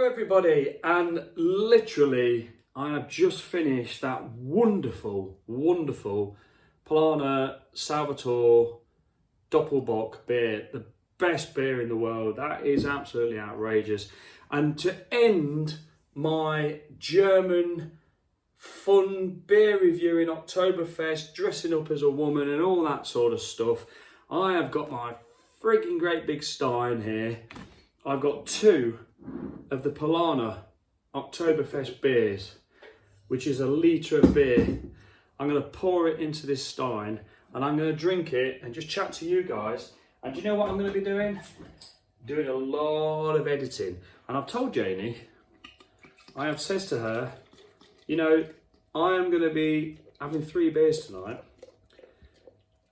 Hello everybody, and literally I have just finished that wonderful Paulaner Salvatore Doppelbock beer, the best beer in the world. That is absolutely outrageous. And to end my German fun beer reviewing Oktoberfest, dressing up as a woman and all that sort of stuff, I have got my frigging great big Stein here. I've got two of the Paulaner Octoberfest beers, which is a litre of beer. I'm going to pour it into this Stein and I'm going to drink it and just chat to you guys. And do you know what I'm going to be doing? Doing a lot of editing. And I've told Janie, I have said to her, you know, I am going to be having 3 beers tonight.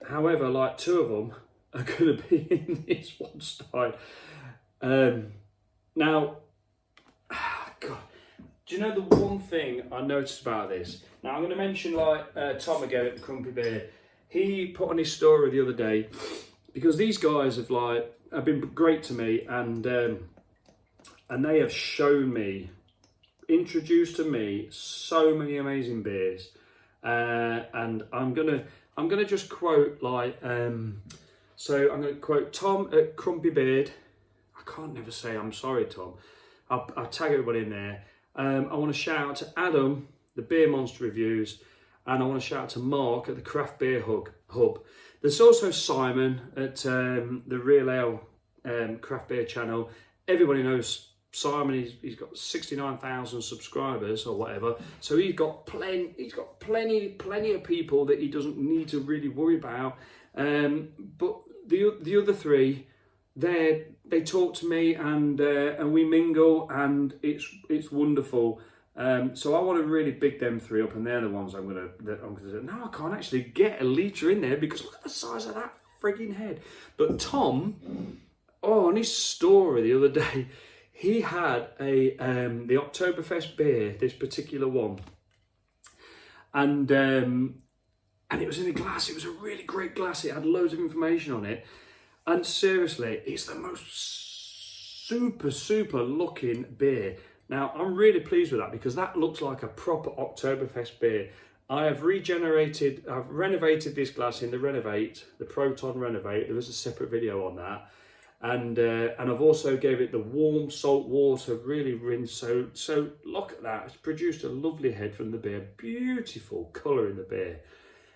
However, like 2 of them are going to be in this one Stein. Now, God, do you know the one thing I noticed about this? Now I'm going to mention like Tom again at the Crumpy Beer. He put on his story the other day, because these guys have been great to me, and they have shown me, introduced to me so many amazing beers, and I'm gonna just quote so I'm gonna quote Tom at Crumpy Beard. I can't never say I'm sorry, Tom. I'll tag everybody in there. I want to shout out to Adam, the Beer Monster Reviews, and I want to shout out to Mark at the Craft Beer Hub. There's also Simon at the Real Ale Craft Beer channel. Everybody knows Simon. He's got 69,000 subscribers or whatever. So he's got plenty of people that he doesn't need to really worry about. But the other 3, they talk to me and we mingle, and it's wonderful. So I want to really big them 3 up, and they're the ones I'm gonna say, no, I can't actually get a litre in there because look at the size of that frigging head. But Tom, on his story the other day, he had the Oktoberfest beer, this particular one, and it was in a glass. It was a really great glass. It had loads of information on it. And seriously, it's the most super looking beer. Now, I'm really pleased with that because that looks like a proper Oktoberfest beer. I've renovated this glass in the Proton Renovate. There was a separate video on that. And I've also gave it the warm salt water, really rinsed. So look at that. It's produced a lovely head from the beer. Beautiful colour in the beer.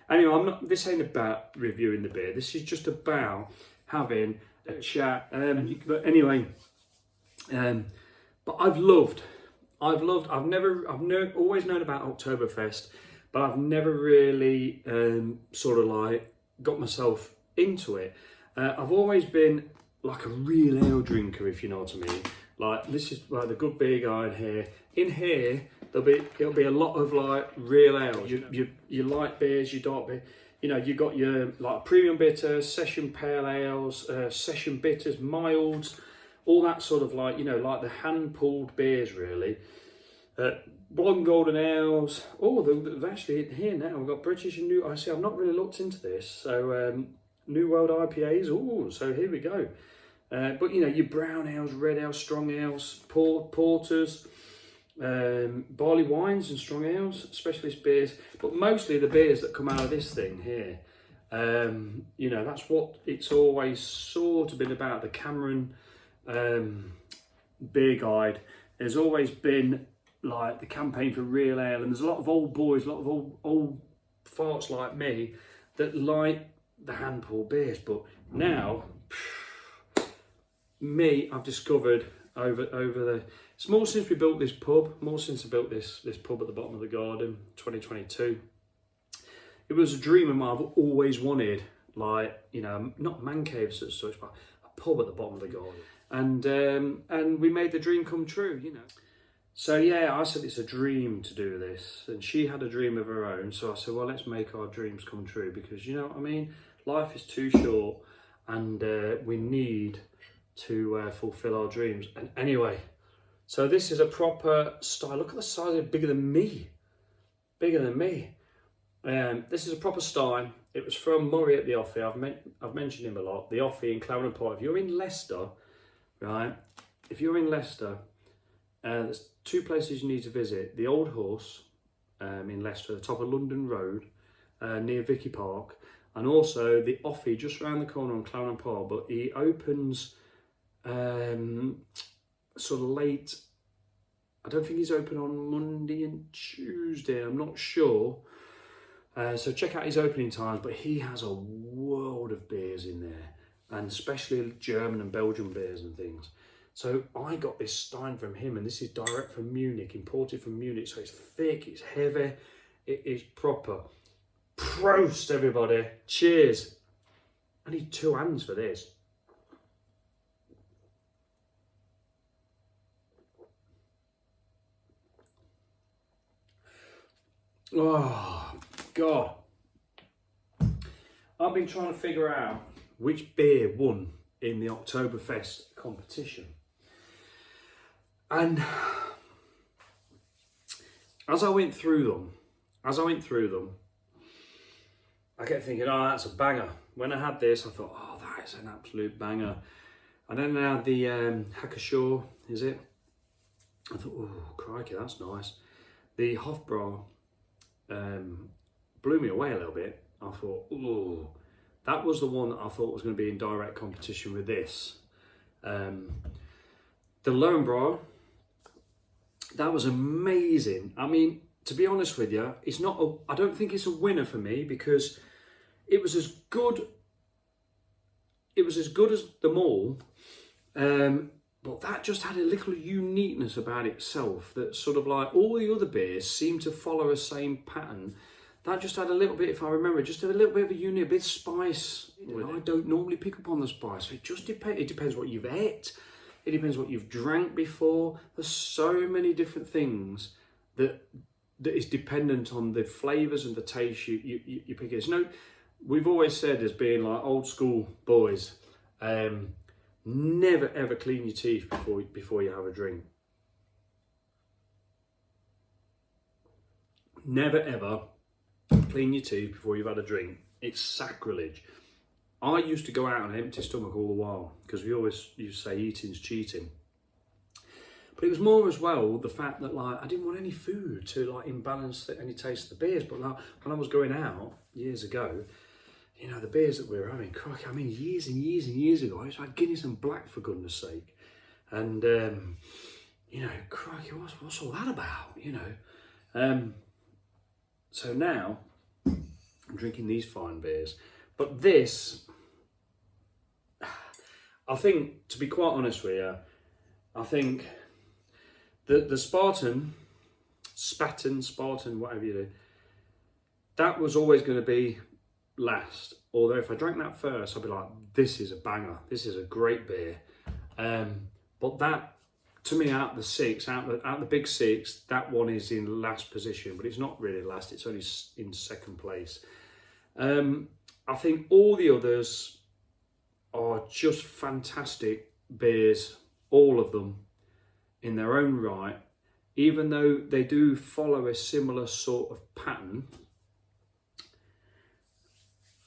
Anyway, this ain't about reviewing the beer. This is just about having a chat. But anyway, but I've always known about Oktoberfest, but I've never really sort of like got myself into it. I've always been like a real ale drinker, if you know what I mean. Like, this is like the good beer guy in here. In here, it'll be a lot of like real ales. You light beers, you dark beer. You know, you got your like premium bitters, session pale ales, session bitters, milds, all that sort of like, you know, like the hand-pulled beers really. Blonde golden ales. Oh, they've actually here now. We've got British and New. I see. I've not really looked into this. So New World IPAs. Oh, so here we go. But you know, your brown ales, red ales, strong ales, porters. Barley wines and strong ales, specialist beers, but mostly the beers that come out of this thing here. You know, that's what it's always sort of been about. The Cameron beer guide has always been like the campaign for real ale, and there's a lot of old boys, a lot of old farts like me that like the hand pulled beers. But now, I've discovered over the, it's more since we built this pub, more since I built this pub at the bottom of the garden, 2022. It was a dream of mine. I've always wanted, like, you know, not man caves as such, but a pub at the bottom of the garden. And we made the dream come true, you know. So yeah, I said it's a dream to do this, and she had a dream of her own. So I said, well, let's make our dreams come true, because you know what I mean. Life is too short, and we need to fulfill our dreams. And anyway, so this is a proper style. Look at the size of it, bigger than me. This is a proper Stein. It was from Murray at the Offie. I've mentioned him a lot. The Offie in Claren Park. If you're in Leicester, right? If you're in Leicester, there's two places you need to visit. The Old Horse in Leicester, the top of London Road, near Vicky Park, and also the Offie just around the corner on Clown and Park, but he opens sort of late. I don't think he's open on Monday and Tuesday, I'm not sure. So check out his opening times, but he has a world of beers in there, and especially German and Belgian beers and things. So I got this Stein from him, and this is direct from Munich, imported from Munich. So it's thick, it's heavy, it is proper. Prost, everybody. Cheers. I need 2 hands for this. Oh, God. I've been trying to figure out which beer won in the Oktoberfest competition. And as I went through them, I kept thinking, oh, that's a banger. When I had this, I thought, oh, that is an absolute banger. And then I had the Hackashaw, is it? I thought, oh, crikey, that's nice. The Hofbrau blew me away a little bit. I thought, oh, that was the one that I thought was going to be in direct competition with this. The Lowenbrau, that was amazing. I mean, to be honest with you, it's not. I don't think it's a winner for me because it was as good. It was as good as them all, but that just had a little uniqueness about itself. That sort of like all the other beers seem to follow a same pattern. That just had a little bit, if I remember, just had a little bit of a unique, a bit of spice. I don't normally pick up on the spice. It just depends. It depends what you've ate. It depends what you've drank before. There's so many different things that is dependent on the flavours and the taste you pick it. You know, we've always said as being like old school boys, never ever clean your teeth before you have a drink. Never ever clean your teeth before you've had a drink. It's sacrilege. I used to go out on an empty stomach all the while because we always used to say eating's cheating. But it was more as well the fact that like I didn't want any food to like imbalance any taste of the beers. But like, when I was going out years ago, you know, the beers that we were having, crikey, I mean years and years and years ago, I used to have Guinness and Black for goodness sake. And you know, crikey, what's all that about? You know. So now I'm drinking these fine beers. But this, I think, to be quite honest with you, I think the Spartan, whatever you do, that was always going to be last. Although if I drank that first, I'd be like, this is a banger. This is a great beer. But that, to me, out the big six, that one is in last position. But it's not really last. It's only in second place. I think all the others are just fantastic beers, all of them in their own right, even though they do follow a similar sort of pattern.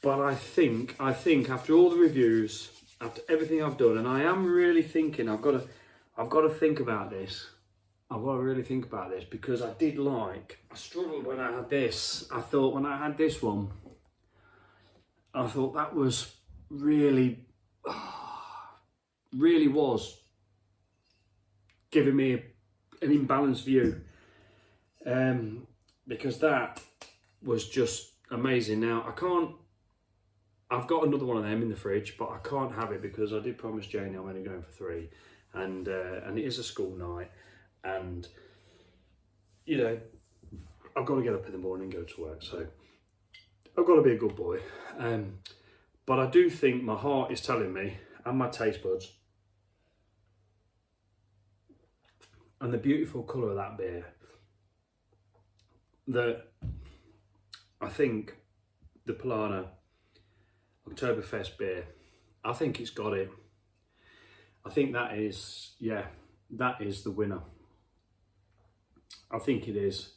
But I think after all the reviews, after everything I've done, and I am really thinking I've got to think about this. I've got to really think about this because I struggled when I had this. I thought when I had this one, I thought that was really was giving me an imbalanced view, because that was just amazing. Now I've got another one of them in the fridge, but I can't have it because I did promise Janie I'm only going for 3, and it is a school night, and you know I've got to get up in the morning and go to work, so I've got to be a good boy. But I do think my heart is telling me, and my taste buds, and the beautiful colour of that beer, that I think the Paulaner Octoberfest beer, I think it's got it. I think that is the winner. I think it is.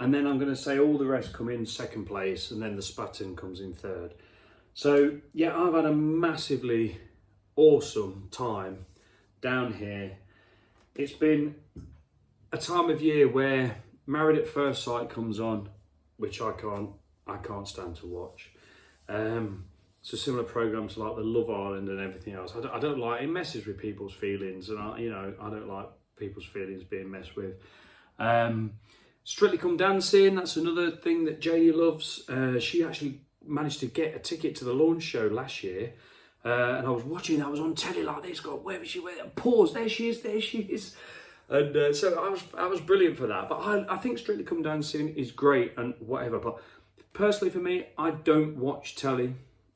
And then I'm going to say all the rest come in second place, and then the Spaten comes in third. So yeah, I've had a massively awesome time down here it's been a time of year where Married at First Sight comes on, which I can't stand to watch. So similar programs like the Love Island and everything else. I don't like it. Messes with people's feelings, and I don't like people's feelings being messed with. Strictly Come Dancing, that's another thing that Janie loves. She actually managed to get a ticket to the launch show last year, and I was watching. I was on telly like this. God, where was she? Pause. There she is. There she is. And so I was brilliant for that. But I think Strictly Come Dancing is great and whatever. But personally, for me, I don't watch telly.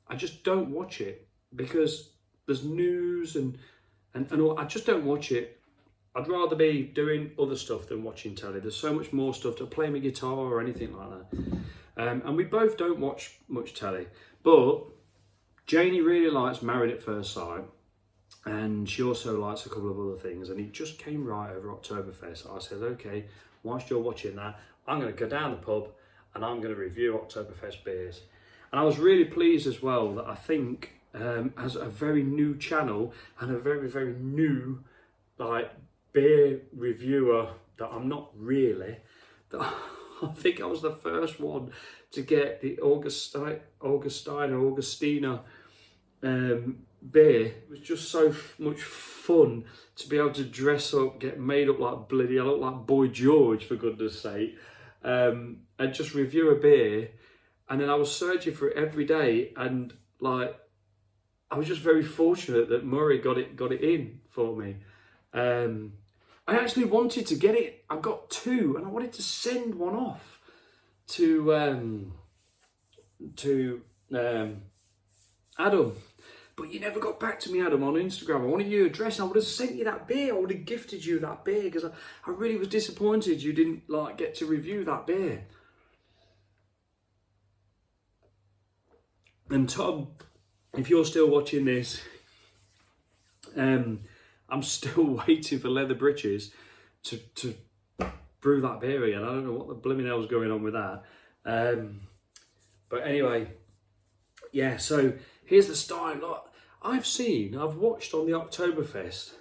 I just don't watch it because there's news and all. I just don't watch it. I'd rather be doing other stuff than watching telly. There's so much more stuff to play my guitar or anything like that. And we both don't watch much telly. But Janie really likes Married at First Sight. And she also likes a couple of other things. And it just came right over Oktoberfest. I said, okay, whilst you're watching that, I'm going to go down the pub and I'm going to review Oktoberfest beers. And I was really pleased as well that I think as a very new channel and a very, very new beer reviewer that I'm not really, that I think I was the first one to get the Augustine or Augustina beer. It was just so much fun to be able to dress up, get made up like bloody, I look like Boy George for goodness sake, and just review a beer. And then I was searching for it every day, and I was just very fortunate that Murray got it in for me. I actually wanted to get it. I got two, and I wanted to send one off to Adam. But you never got back to me, Adam, on Instagram. I wanted your address. I would have sent you that beer. I would have gifted you that beer because I really was disappointed you didn't get to review that beer. And Tom, if you're still watching this, I'm still waiting for Leather Britches to brew that beer again. I don't know what the blooming hell's going on with that. But anyway, yeah, so here's the Stein. I've watched on the Oktoberfest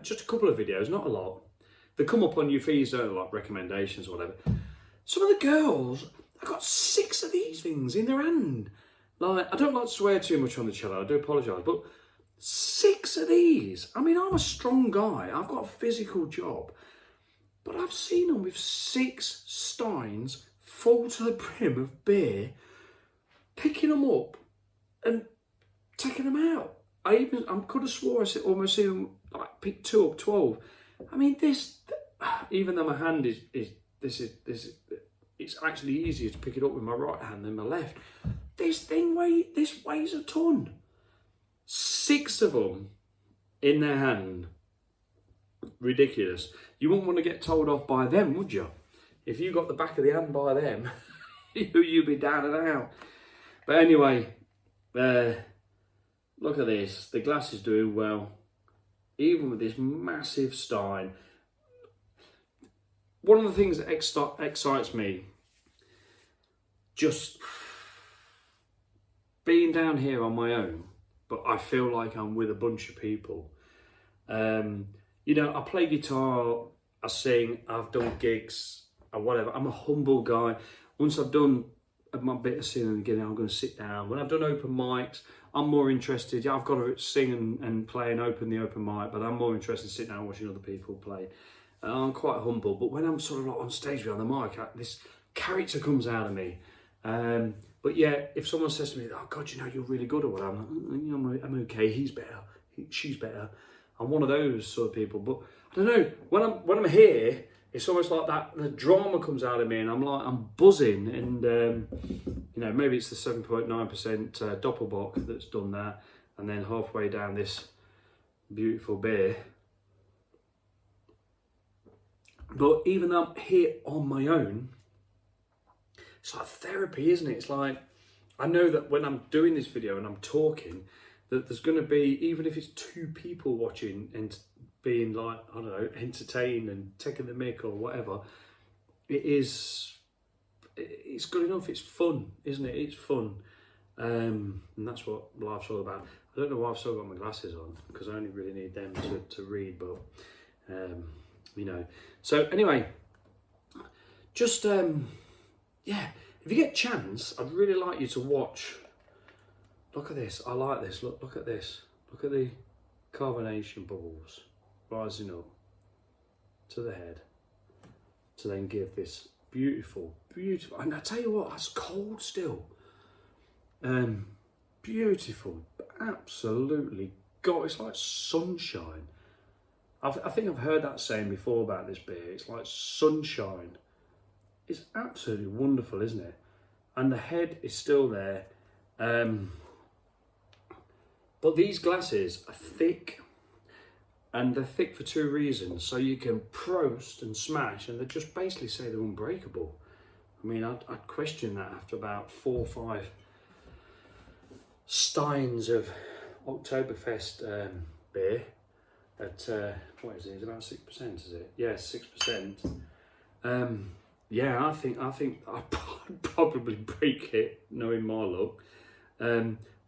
just a couple of videos, not a lot. They come up on your feeds, don't they, like recommendations or whatever. Some of the girls, I got 6 of these things in their hand. I don't like to swear too much on the cello, I do apologise, but 6 of these. I mean, I'm a strong guy, I've got a physical job, but I've seen them with 6 Steins full to the brim of beer, picking them up and taking them out. I could have swore I almost seen them pick 2 up 12. I mean, this, even though my hand is it's actually easier to pick it up with my right hand than my left. This weighs a ton. 6 of them in their hand. Ridiculous. You wouldn't want to get told off by them, would you? If you got the back of the hand by them, you'd be down and out. But anyway, look at this. The glass is doing well. Even with this massive Stein. One of the things that excites me, just being down here on my own, but I feel like I'm with a bunch of people. I play guitar, I sing, I've done gigs, or whatever. I'm a humble guy. Once I've done my bit of singing again, I'm going to sit down. When I've done open mics, I'm more interested. Yeah, I've got to sing and play and open the open mic, but I'm more interested in sitting down watching other people play. I'm quite humble, but when I'm sort of on stage behind the mic, this character comes out of me. But yeah, if someone says to me, "Oh God, you're really good," or whatever, I'm okay. He's better. She's better. I'm one of those sort of people. But I don't know. When I'm here, it's almost like that. The drama comes out of me, and I'm buzzing. And maybe it's the 7.9% Doppelbock that's done that, and then halfway down this beautiful beer. But even though I'm here on my own, it's like therapy, isn't it? It's like, I know that when I'm doing this video and I'm talking, that there's going to be, even if it's 2 people watching and being entertained and taking the mick or whatever, it's good enough. It's fun, isn't it? It's fun. And that's what life's all about. I don't know why I've still got my glasses on, because I only really need them to read, but You know. So anyway, just yeah, if you get a chance, I'd really like you to watch. Look at this. I like this. Look at this. Look at the carbonation bubbles rising up to the head to then give this beautiful, beautiful. And I tell you what, that's cold still. Beautiful, absolutely. God, it's like sunshine. I think I've heard that saying before about this beer. It's like sunshine. It's absolutely wonderful, isn't it? And the head is still there. But these glasses are thick, and they're thick for two reasons. So you can proast and smash, and they just basically say they're unbreakable. I mean, I'd question that after about 4 or 5 steins of Oktoberfest beer. At what is it? It's about 6%, is it? Yeah, 6%. Yeah, I think I'd probably break it, knowing my luck.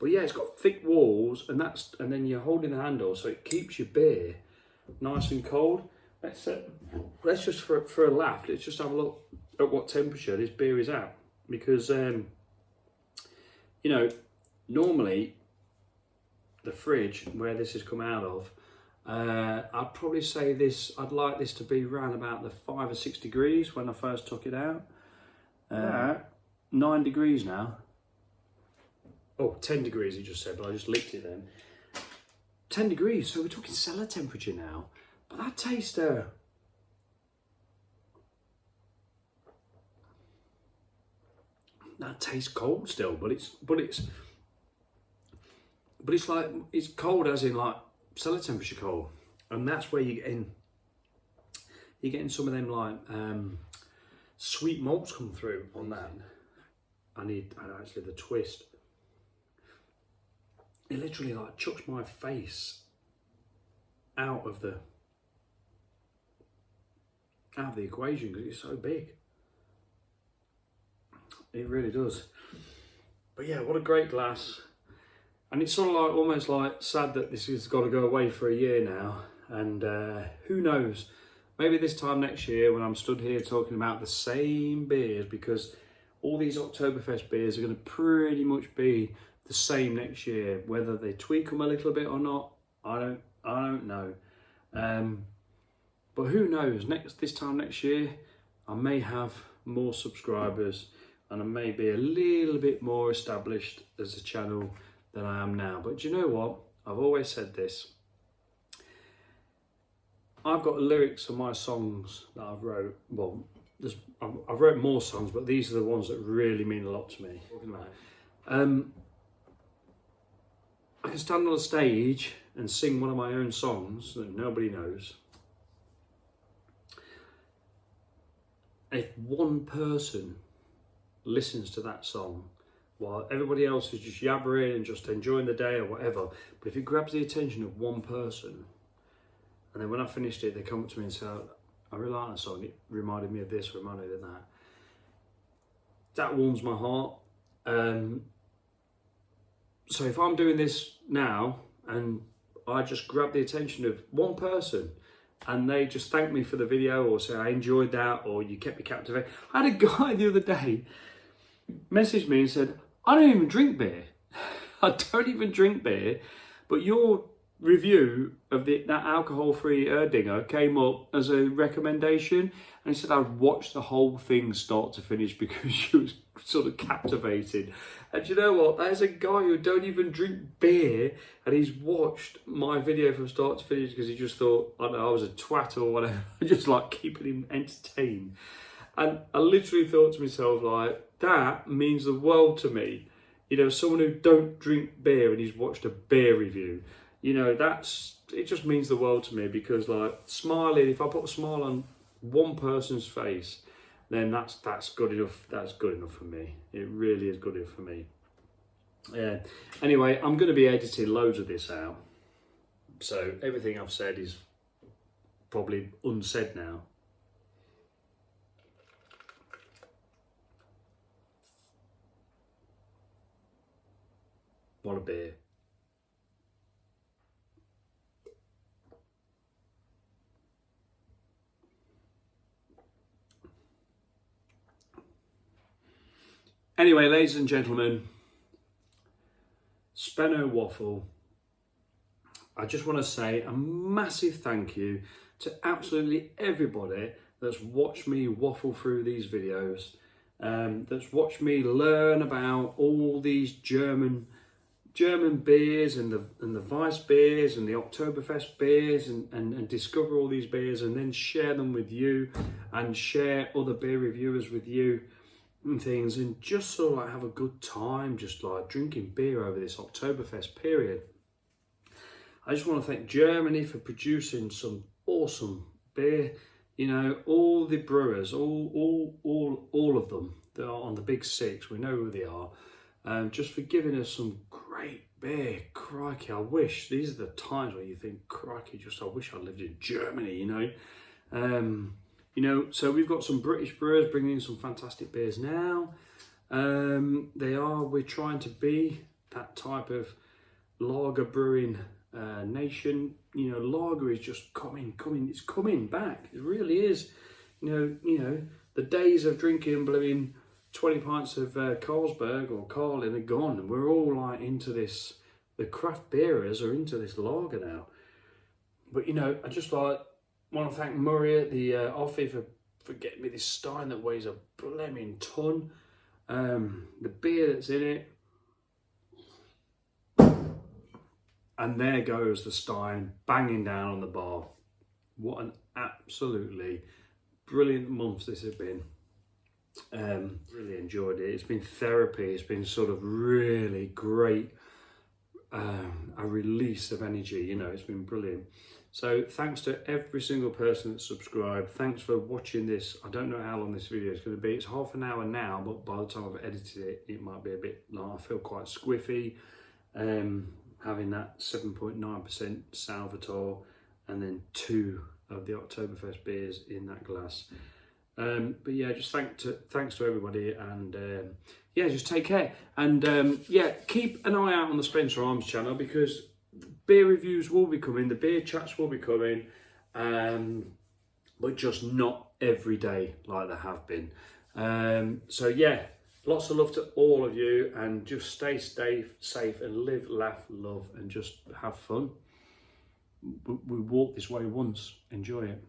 But yeah, it's got thick walls, and then you're holding the handle, so it keeps your beer nice and cold. Let's just for a laugh, let's just have a look at what temperature this beer is at, because you know, normally the fridge where this has come out of, I'd probably say this. I'd like this to be around about the 5 or 6 degrees when I first took it out. 9 degrees now. Oh, 10 degrees he just said, but I just licked it then. 10 degrees, so we're talking cellar temperature now. But that tastes, cold still, but it's like, it's cold as in like cellar temperature cold. And that's where you're getting some of them like sweet malts come through on that. I need actually the twist. It literally like chucks my face out of the equation because it's so big. It really does. But yeah, what a great glass. And it's sort of like almost like sad that this has got to go away for a year now. And who knows, maybe this time next year when I'm stood here talking about the same beers, because all these Oktoberfest beers are going to pretty much be the same next year. Whether they tweak them a little bit or not, I don't know. But who knows? This time next year, I may have more subscribers and I may be a little bit more established as a channel than I am now. But do you know what? I've always said this. I've got lyrics of my songs that I've wrote. Well, I've wrote more songs, but these are the ones that really mean a lot to me. I can stand on a stage and sing one of my own songs that nobody knows. If one person listens to that song while everybody else is just yabbering and just enjoying the day or whatever, but if it grabs the attention of one person, and then when I finished it, they come up to me and say, I really like that song, it reminded me of this, reminded me of that. That warms my heart. So if I'm doing this now and I just grab the attention of one person and they just thank me for the video or say I enjoyed that or you kept me captivated. I had a guy the other day message me and said, I don't even drink beer. I don't even drink beer, but your review of that alcohol-free Erdinger came up as a recommendation, and he said I'd watch the whole thing start to finish because you was sort of captivated. And you know what? There's a guy who don't even drink beer, and he's watched my video from start to finish because he just thought, I don't know, I was a twat or whatever. Just like keeping him entertained. And I literally thought to myself, like, that means the world to me. You know, someone who don't drink beer and he's watched a beer review. You know, it just means the world to me, because like smiling, if I put a smile on one person's face, then that's good enough. That's good enough for me. It really is good enough for me. Yeah. Anyway, I'm going to be editing loads of this out. So everything I've said is probably unsaid now. What a beer. Anyway, ladies and gentlemen, Spenno Waffle, I just want to say a massive thank you to absolutely everybody that's watched me waffle through these videos, that's watched me learn about all these German beers and the Weiss beers and the Oktoberfest beers and discover all these beers and then share them with you and share other beer reviewers with you and things, and just sort of like have a good time just like drinking beer over this Oktoberfest period. I just want to thank Germany for producing some awesome beer. You know, all the brewers, all of them that are on the big six, we know who they are, just for giving us some great beer. Crikey, I wish, these are the times where you think, crikey, just I wish I lived in Germany, you know. So we've got some British brewers bringing in some fantastic beers now. We're trying to be that type of lager brewing nation. You know, lager is just it's coming back. It really is. You know, the days of drinking blowing 20 pints of Carlsberg or Carlin are gone, and we're all like into this. The craft beerers are into this lager now. But you know, I just like want to thank Murray at the Offie for getting me this Stein that weighs a blemmin' ton. The beer that's in it. And there goes the Stein banging down on the bar. What an absolutely brilliant month this has been. Really enjoyed it. It's been therapy. It's been sort of really great, a release of energy. You know, it's been brilliant. So thanks to every single person that subscribed. Thanks for watching this. I don't know how long this video is going to be. It's half an hour now, but by the time I've edited it, it might be a bit long. I feel quite squiffy. Having that 7.9% Salvatore and then 2 of the Oktoberfest beers in that glass. But yeah, just thanks to everybody, and yeah, just take care, and yeah, keep an eye out on the Spencer Arms channel, because beer reviews will be coming, the beer chats will be coming, but just not every day like they have been. So yeah, lots of love to all of you, and just stay safe and live, laugh, love, and just have fun. We walked this way once. Enjoy it.